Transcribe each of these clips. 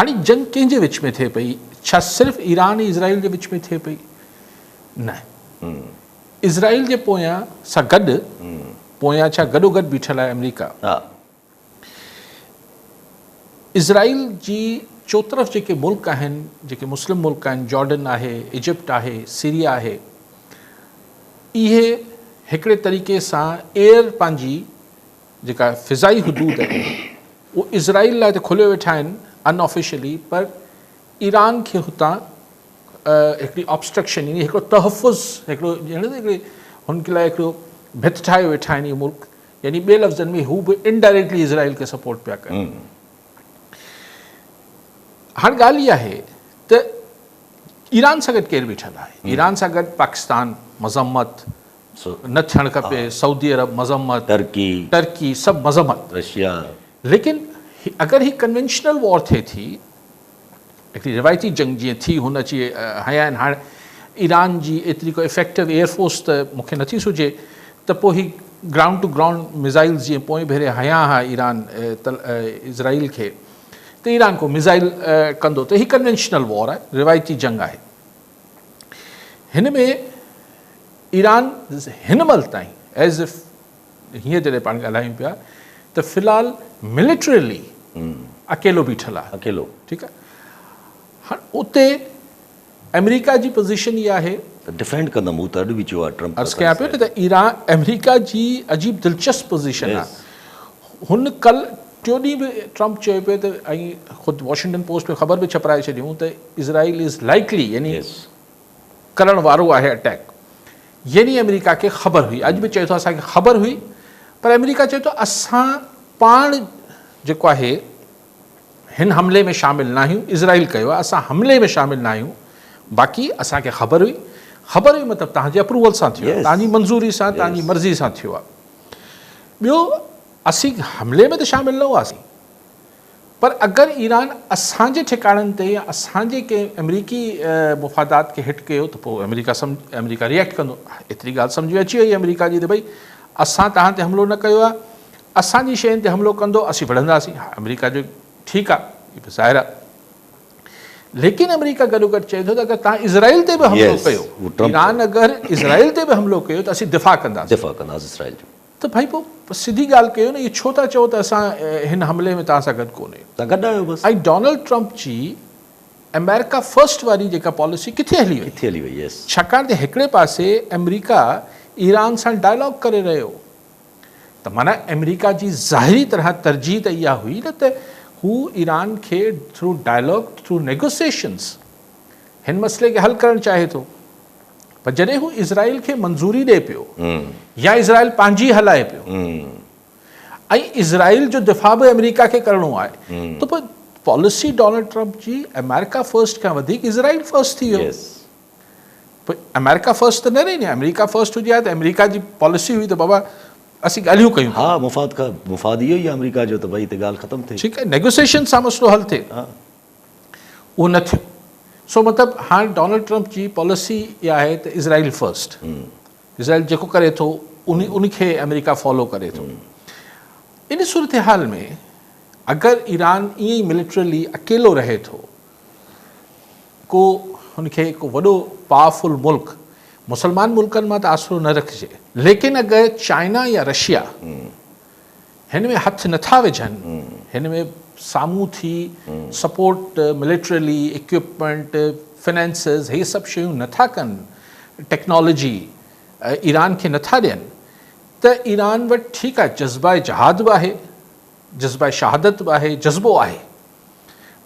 हाणे जंग कंहिंजे विच में थिए पई? छा सिर्फ़ु ईरान ऐं इज़राइल जे विच में थिए पई? न, इज़राइल जे पोयां सां गॾु पोयां छा गॾोगॾु बीठल आहे अमेरिका। इज़राइल जी चोतरफ़ जेके मुल्क आहिनि, जेके मुस्लिम मुल्क आहिनि, जॉर्डन आहे, इजिप्ट आहे, सीरिया आहे, इहे हिकिड़े तरीक़े सां एयर पंहिंजी जेका फ़िज़ाई हदूद आहे उहो इज़राइल लाइ त खुलियो वेठा आहिनि अनऑफिशियली, पर ईरान खे हुतां हिकिड़ी ऑब्स्ट्रक्शन यानी हिकिड़ो तहफ़ुज़, हिकिड़ो हिकिड़े हुनखे लाइ हिकिड़ो भित ठाहे वेठा आहिनि इहे मुल्क, यानी ॿिए लफ़्ज़नि में हू बि इनडायरेक्टली इज़राइल खे सपोर्ट पिया कनि। हाणे ॻाल्हि इहा आहे त ईरान सां गॾु केरु बीठल आहे? ईरान सां गॾु पाकिस्तान मज़म्मत न थियणु खपे, सऊदी अरब मज़म्मत, टर्की सभु मज़म्मत, रशिया। लेकिन अगरि ही कन्वेंशनल वॉर थिए थी, हिकिड़ी रिवायती जंग जीअं थी, हुन अची हया आहिनि, हाणे ईरान जी एतिरी को इफेक्टिव एयरफोर्स त मूंखे नथी सुझे, त पोइ ही ग्राउंड टू ग्राउंड मिज़ाइल्स जीअं पोइ भेरे हया हुआ ईरान इज़राइल खे, त ईरान को मिज़ाइल कंदो, त ही कन्वेंशनल वॉर आहे, रिवायती जंग आहे। हिन में ईरान हिन महिल ताईं एज़ इफ हीअं जॾहिं पाण ॻाल्हायूं पिया त फ़िलहाल मिलिटरीली अकेलो बीठल आहे, अकेलो, ठीकु आहे। हाणे उते अमेरिका जी पोज़ीशन इहा आहे डिफेंड कंदमि, हू त अॼु बि चयो आहे ट्रम्प, अर्ज़ु कयां पियो त ईरान अमेरिका जी अजीब दिलचस्प पोज़ीशन आहे। हुन कल्ह टियों ॾींहुं बि ट्रम्प चयो पियो त, ऐं ख़ुदि वॉशिंगटन पोस्ट में ख़बर बि छपाए छॾियूं त इज़राइल इज़ लाइकली यानी करण वारो आहे अटैक, यानी अमेरिका खे ख़बर हुई, अॼु बि चए थो असांखे ख़बर हुई, पर अमेरिका चए थो असां पाण जेको आहे हिन हमले में शामिलु न आहियूं, इज़राइल कयो आहे, असां हमले में शामिलु न आहियूं, बाक़ी असांखे ख़बर हुई मतिलबु तव्हांजे अप्रूवल सां थियो आहे, तव्हांजी मंज़ूरी सां, तव्हांजी मर्ज़ी सां थियो आहे। ॿियो, असीं हमले में त शामिलु न हुआसीं, पर अगरि ईरान असांजे ठिकाणनि ते या असांजे कंहिं अमरीकी मुफ़ादात खे हिट कयो त पोइ अमेरिका रिएक्ट कंदो। एतिरी ॻाल्हि सम्झ में अची वई अमेरिका जी त भई असां तव्हां ते हमिलो न कयो आहे, असांजी शयुनि ते हमिलो कंदो असीं विढ़ंदासीं। अमेरिका जो ठीकु आहे, इहो बि ज़ाहिर आहे, लेकिन अमेरिका गॾोगॾु चए थो त अगरि तव्हां इज़राइल ते बि हमिलो कयो, ईरान अगरि इज़राइल ते बि हमिलो कयो त असीं दिफ़ा कंदासीं इज़राइल जो। त भाई पोइ सिधी ॻाल्हि कयो न, इहो छो था चओ त असां हिन हमले में तव्हां सां गॾु कोन्हे, गॾु आहियो बसि। ऐं डोनाल्ड ट्रम्प जी अमेरिका फर्स्ट वारी जेका पॉलिसी किथे हली वई? छाकाणि त हिकिड़े पासे अमेरिका ईरान सां डायलॉग करे रहियो, त माना अमेरिका जी ज़ाहिरी तरह तरजीह त इहा हुई न त हू ईरान खे थ्रू डायलॉग, थ्रू नेगोसिएशंस हिन मसइले खे हल करणु चाहे थो। पर जॾहिं हू इज़राइल खे मंज़ूरी ॾिए पियो या इज़राइल पंहिंजी हलाए पियो, ऐं इज़राइल जो दिफ़ा बि अमेरिका खे करिणो आहे, त पोइ पॉलिसी डोनाल्ड ट्रम्प जी अमेरिका फर्स्ट खां वधीक इज़राइल फर्स्ट थी वियो। पोइ अमेरिका फर्स्ट त न रही न, अमेरिका फर्स्ट हुजे हा त अमेरिका जी पॉलिसी हुई त बाबा असीं ॻाल्हियूं कयूं, हा मुफ़ाद इहो ई आहे अमेरिका जो, त भई हिते ॻाल्हि ख़तमु थिए, ठीकु आहे, नेगोसिएशन सां मसइलो हल थिए, उहो न थियो। सो मतिलबु हाणे डोनाल्ड ट्रम्प जी पॉलिसी इहा आहे त इज़राइल फर्स्ट, इज़राइल जेको करे थो उनखे अमेरिका फॉलो करे थो। इन सूरत हाल में अगरि ईरान ईअं ई मिलिटरीली अकेलो रहे थो, को हुनखे हिकु वॾो पावरफुल मुल्क, मुसलमान मुल्कनि मां त आसरो न रखिजे, लेकिन अगरि चाइना या रशिया हिन में हथु नथा विझनि, हिन में साम्हूं थी सपोर्ट मिलिटरीली, इक्विपमेंट, फिनेंसिस, हे सभु शयूं नथा कनि, टेक्नोलॉजी ईरान खे नथा ॾियनि, त ईरान वटि ठीकु आहे जज़्बा जहाद बि आहे, जज़्बा शहादत बि आहे, जज़्बो आहे,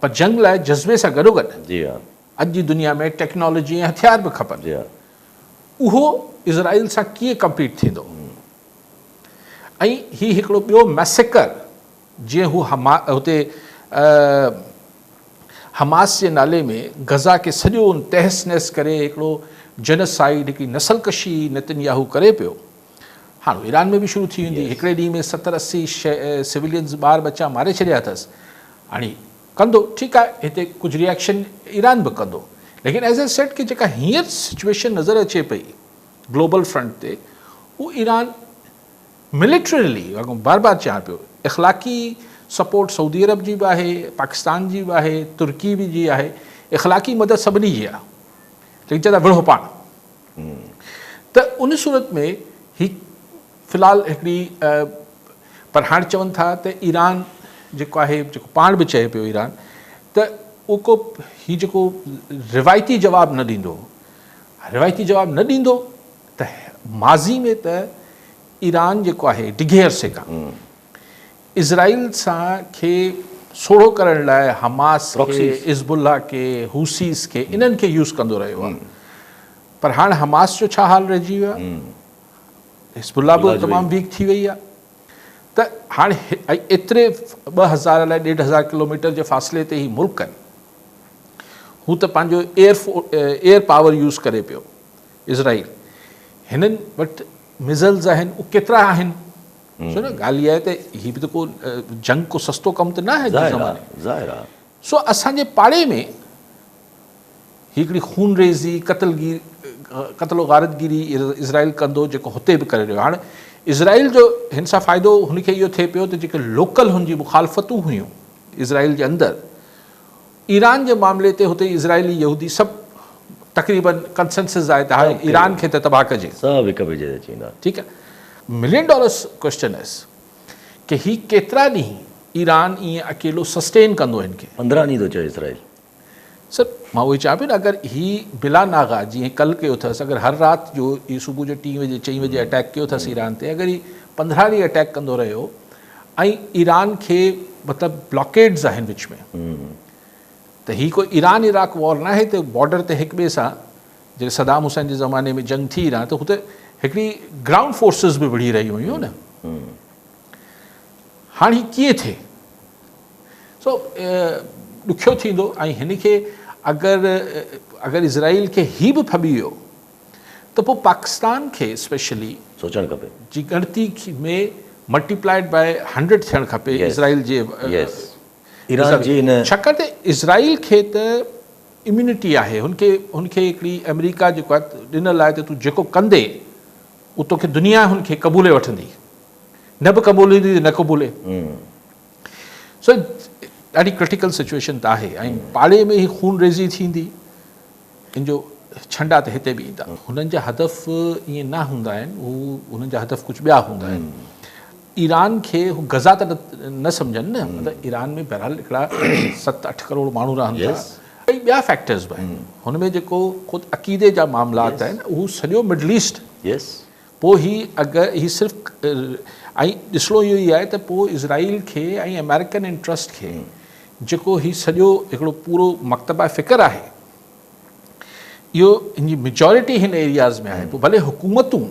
पर जंग लाइ जज़्बे सां गॾोगॾु अॼु जी दुनिया में टेक्नोलॉजी ऐं हथियार बि खपनि। उहो इज़राइल सां कीअं कम्पीट थींदो? ऐं हीउ हिकिड़ो ॿियो मैसेकर, जीअं हू हुते हमास जे नाले में गज़ा खे सॼो तहस नहस करे हिकिड़ो जेनोसाइड, हिकिड़ी नसलकशी नेतन्याहू करे पियो, हाणे ईरान में बि शुरू थी वेंदी। हिकिड़े ॾींहं में 70-80 सिविलियंस ॿार बच्चा मारे छॾिया अथसि, हाणे कंदो, ठीकु आहे, हिते कुझु रिएक्शन ईरान बि कंदो, लेकिन एज़ ए सेट की जेका हींअर सिचुएशन नज़र अचे पई ग्लोबल फ्रंट ते, उहो ईरान मिलिटरीली, बार बार चवां पियो, इख़लाक़ी सपोर्ट सऊदी अरब जी बि आहे, पाकिस्तान जी बि आहे, तुर्की बि जी आहे, इख़लाक़ी मदद सभिनी जी आहे, लेकिन चवंदा विढ़ो पाण। त उन सूरत में ही फ़िलहालु हिकिड़ी पर हाणे चवनि था त ईरान जेको आहे, जेको पाण बि चए पियो ईरान, त उहो को हीउ जेको रिवायती जवाबु न ॾींदो, रिवायती जवाबु न ॾींदो त माज़ी में त ईरान जेको आहे डिघे अरसे खां इज़राइल सां खे सोढ़ो करण लाइ हमास खे, हिज़्बुल्लाह खे, हुसीस खे, इन्हनि खे यूज़ कंदो रहियो आहे। पर हाणे हमास जो छा हाल रहिजी वियो आहे, हिज़्बुल्लाह बि तमामु वीक थी वई आहे। त हाणे एतिरे 2000 अलाए 1500 किलोमीटर जे फ़ासिले ते ही मुल्क आहिनि, हू त पंहिंजो एयर पावर यूज़ करे पियो इज़राइल। हिननि वटि मिज़ल्स आहिनि, उहे केतिरा आहिनि? छो न ॻाल्हि इहा आहे त हीअ बि त को जंग को सस्तो कमु त न आहे ज़माने। सो असांजे पाड़े में हिकिड़ी खूनरेज़ी, क़त्ल गारतगिरी इज़राइल कंदो, जेको हुते बि करे रहियो। हाणे इज़राइल जो हिन सां फ़ाइदो हुनखे इहो थिए पियो त जेके लोकल हुनजी मुखालफ़तूं हुयूं इज़राइल जे अंदरि, ईरान जे मामले ते हुते इज़राइली यहूदी सभु तक़रीबन कंसेंसस आहे त हाणे ईरान खे त तबाह कजे, सभु हिक ॿिए जे चईंदा। ठीकु आहे। $1 मिलियन क्वेश्चन एस कि ही केतिरा ॾींहं ईरान ईअं अकेलो सस्टेन कंदो हिन खे। 15 ॾींहं थो चए इज़राइल। सर मां उहो चवां पियो न, अगरि ही बिला नागा जीअं कल्ह कयो अथसि, अगरि हर राति जो ही सुबुह जो 3 बजे 4 बजे अटैक कयो अथसि ईरान ते, अगरि ही 15 ॾींहं अटैक कंदो रहियो ऐं ईरान खे मतिलबु ब्लॉकेड्स आहिनि विच में, त ही कोई ईरान इराक वॉर न आहे त बॉर्डर ते हिक ॿिए सां, जॾहिं सदाम हुसैन जे ज़माने में जंग थी रहा त हुते हिकिड़ी ग्राउंड फोर्सिस बि विढ़ी रही हुयूं न। हाणे हीउ कीअं थिए? सो ॾुखियो थींदो। ऐं हिन खे अगरि इज़राइल खे ही बि फॿी वियो त पोइ पाकिस्तान खे स्पेशली सोचणु खपे जी गिणती में मल्टीप्लाइड बाय 100 थियणु खपे इज़राइल जे ईरान जी। छाकाणि त इज़राइल खे त इम्यूनिटी आहे, हुनखे हिकिड़ी अमेरिका जेको आहे ॾिनल आहे त तूं जेको कंदे उहो तोखे दुनिया हुनखे क़बूले वठंदी, न बि क़बूलींदी न क़बूले। सो ॾाढी क्रिटिकल सिचुएशन त आहे। ऐं पाड़े में ई खूनरेज़ी थींदी, इन जो छंडा त हिते बि ईंदा। हुननि जा हदफ़ ईअं न हूंदा आहिनि, हुननि जा हदफ़ कुझु ॿिया हूंदा आहिनि। ईरान खे हू गज़ा त न सम्झनि न, मतिलबु ईरान में बहरहाल हिकिड़ा 7-8 करोड़ माण्हू रहनि था। कई ॿिया फैक्टर्स बि आहिनि हुन में, जेको ख़ुदि अक़ीदे जा मामलात आहिनि, उहो सॼो मिडल ईस्ट। पोइ ही अगरि ही सिर्फ़ु ऐं ॾिसणो इहो ई आहे त पोइ इज़राइल खे ऐं अमेरिकन इंट्रस्ट खे जेको ही सॼो हिकिड़ो पूरो मकतबा फ़िक्र आहे, इहो हिन जी मेजॉरिटी हिन एरियाज़ में आहे। पोइ भले हुकूमतूं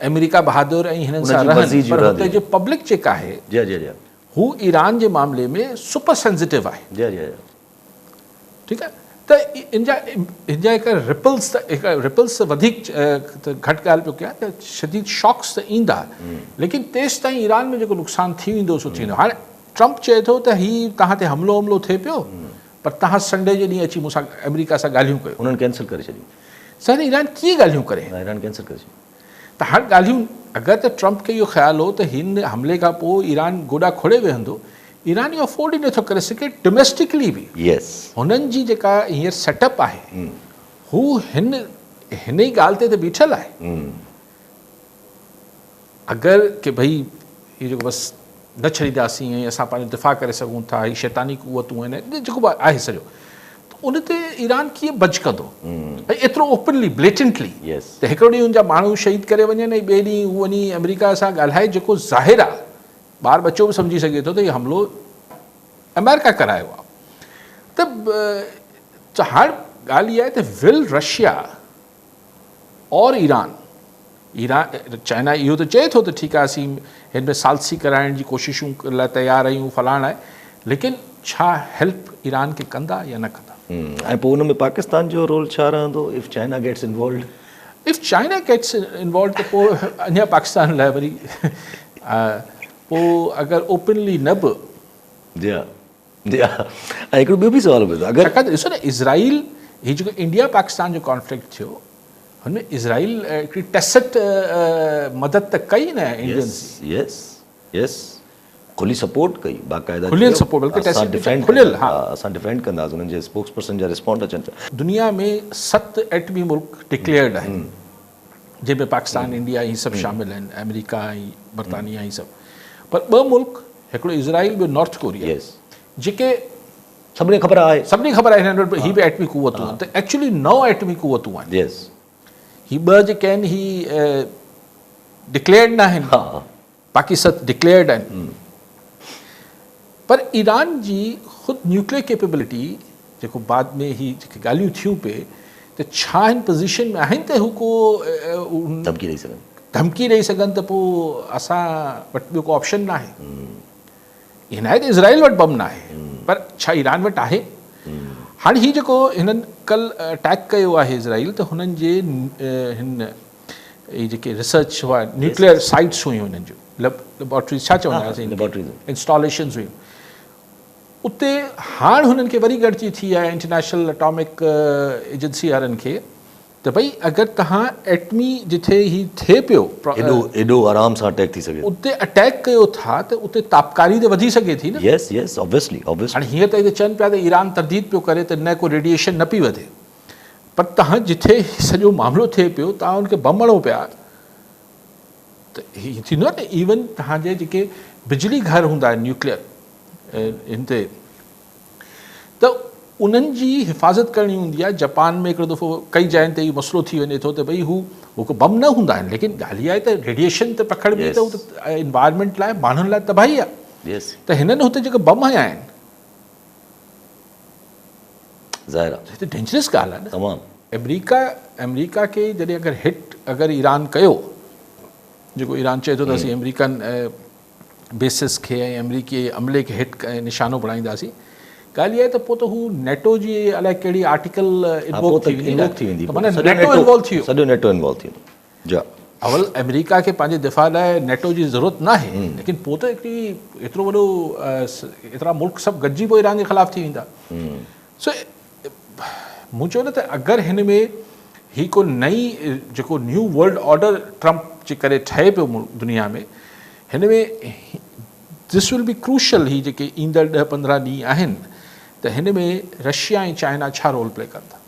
अमेरिका बहादुर ऐं हिननि सां रहनि, पर हुते जो पब्लिक जेका आहे हू ईरान जे मामले में सुपर सेंसिटिव आहे। ठीकु आहे। त इन जा हिकु रिपल्स वधीक घटि ॻाल्हि पियो कयां त शदीद शॉक्स त ईंदा, लेकिन तेसि ताईं ईरान में जेको नुक़सानु थी वेंदो सो थींदो। हाणे ट्रम्प चए थो त हीउ तव्हां ते हमलो थिए पियो, पर तव्हां संडे जे ॾींहुं अची मूंसां अमेरिका सां ॻाल्हियूं कयो। उन्हनि कैंसिल करे छॾियूं। सर ईरान कीअं ॻाल्हियूं करे? ईरान कैंसिल करे छॾियूं। त हाणे ॻाल्हियूं, अगरि त ट्रम्प खे इहो ख़्यालु हो त हिन हमले खां पोइ ईरान गोॾा खोड़े वेहंदो, ईरान इहो अफोर्ड ई नथो करे सघे डोमेस्टिकली बि। हुननि जी जेका हींअर सेटअप आहे हू हिन ई ॻाल्हि ते त बीठल आहे। अगरि की भई इहो जेको बसि न छॾींदासीं ऐं असां पंहिंजो दिफ़ा करे सघूं था, हीअ शैतानी क़ुवतूं आहिनि जेको बि आहे सॼो, त उन ते ईरान कीअं बच कंदो? ऐं एतिरो ओपनली ब्लेटेंटली त हिकिड़ो ॾींहुं हुनजा माण्हू शहीद करे वञनि ऐं ॿिए ॾींहुं हू वञी अमेरिका सां ॻाल्हाए, जेको ज़ाहिर आहे ॿार बच्चो बि सम्झी सघे थो त इहो हमलो अमेरिका करायो आहे। त हाणे ॻाल्हि इहा आहे त विल रशिया और ईरान चाइना इहो त चए थो त ठीकु आहे असीं हिन में सालसी कराइण जी कोशिशूं लाइ तयारु आहियूं, फलाणा आहे, लेकिन छा हेल्प ईरान खे कंदा या न कंदा? ऐं पोइ हुन में पाकिस्तान जो रोल छा रहंदो if China gets involved? If China gets involve त पोइ अञा पाकिस्तान लाइ वरी पोइ अगरि ओपनली न बि। ऐं हिकिड़ो ॿियो बि सुवाल पियो अगरि ॾिसो न, इज़राइल हीउ जेको इंडिया पाकिस्तान जो कॉन्फ्लिक्ट थियो, हुनमें इज़राइल हिकिड़ी टेसिट मदद त कई न इंडियंस। खुली सपोर्ट कई बाक़ायदा खुलियल support, बल्कि असां टेस्ट डिफेंड खुलियल, हा। असां डिफेंड कंदासीं उन्हनि जे स्पोक्स पर्सन जा रिस्पॉन्ड अचनि पिया दुनिया में 7 एटमी मुल्क डिक्लेयर्ड आहिनि जंहिंमें पाकिस्तान इंडिया ही सभु शामिल आहिनि, अमेरिका ऐं बरतानिया ही सभु। पर 2 मुल्क, हिकिड़ो इज़राइल, ॿियो नॉर्थ कोरिया, यस जेके सभिनी ख़बर आहे सभिनी ख़बर आहे हिननि वटि ही बि एटमी क़ुवतूं आहिनि, त एक्चुअली 9 एटमी क़ुवतूं आहिनि। यस ही 2 जेके आहिनि ही डिक्लेयर्ड न आहिनि, हा बाक़ी 7 डिक्लेयर्ड आहिनि। पर ईरान जी ख़ुदि न्यूक्लियर कैपेबिलिटी जेको बाद में ही जेके ॻाल्हियूं थियूं पे त छा हिन पोज़ीशन में आहिनि त हू को धमकी ॾेई सघनि धमकी ॾेई सघनि त पोइ असां वटि ॿियो को ऑप्शन न आहे। ईअं न आहे त इज़राइल वटि बम न आहे, पर छा ईरान वटि आहे? हाणे ही जेको हिननि कल्ह अटैक कयो आहे इज़राइल, त हुननि जे हिन ही जेके रिसर्च हुआ न्यूक्लियर साइट्स हुयूं हिननि जूं लेबोरेटरीज़ छा चवंदा हुआसीं, लेबोरेटरीज़ इंस्टॉलेशंस हुयूं, उते हाणे हुननि खे वरी ॻणिती थी आहे इंटरनेशनल एटॉमिक एजेंसी वारनि खे त भई अगरि तव्हां एटमी जिथे ही थिए पियो एॾो आराम सां अटैक थी सघे उते अटैक कयो था त उते तापकारी त वधी सघे थी न। यस यस ऑब्वियसली हाणे हीअं त चवनि पिया त ईरान तरदीद पियो करे त न को रेडिएशन न पई वधे, पर तव्हां जिथे सॼो मामिलो थिए पियो तव्हां उनखे बम हणो पिया त हीअ थींदो आहे न। इवन तव्हांजे जेके बिजली घर हूंदा आहिनि न्यूक्लियर हिन ते, त उन्हनि जी हिफ़ाज़त करणी हूंदी आहे। जापान में हिकिड़ो दफ़ो कई जॻहियुनि ते इहो मसइलो थी वञे थो त भई हू को बम न हूंदा आहिनि, लेकिन ॻाल्हि इहा आहे त रेडिएशन त पकड़बी त हू त एनवायरमेंट लाइ माण्हुनि लाइ तबाही आहे। यस त हिननि हुते जेके बम हया आहिनि ज़ाहिर आहे हिते डेंजरस ॻाल्हि आहे न। तमामु अमेरिका खे जॾहिं अगरि हिट अगरि ईरान कयो, जेको ईरान चए थो त असीं अमेरिकन बेसिस खे ऐं अमरीकी अमले खे हिट निशानो बणाईंदासीं, ॻाल्हि इहा आहे त पोइ त हू नेटो जी अलाए कहिड़ी आर्टिकल इन्वोक थी वेंदी, माना नेटो इन्वॉल्व थी वियो, सॼो नेटो इन्वॉल्व थी वियो। जा अवल अमेरिका खे पंहिंजे दिफ़ा लाइ नेटो जी ज़रूरत न आहे, लेकिन पोइ त हिकिड़ी एतिरो वॾो एतिरा मुल्क सभु गॾिजी पोइ ईरान जे ख़िलाफ़ु थी वेंदा। सो मूं चयो न त अगरि हिन में ही को नई जेको न्यू वर्ल्ड ऑर्डर ट्रम्प जे करे ठहे पियो दुनिया में, हिन में दिस विल बी क्रूशल। ही जेके ईंदड़ 10-15 ॾींहं आहिनि त हिन में रशिया ऐं चाइना छा रोल प्ले कंदा।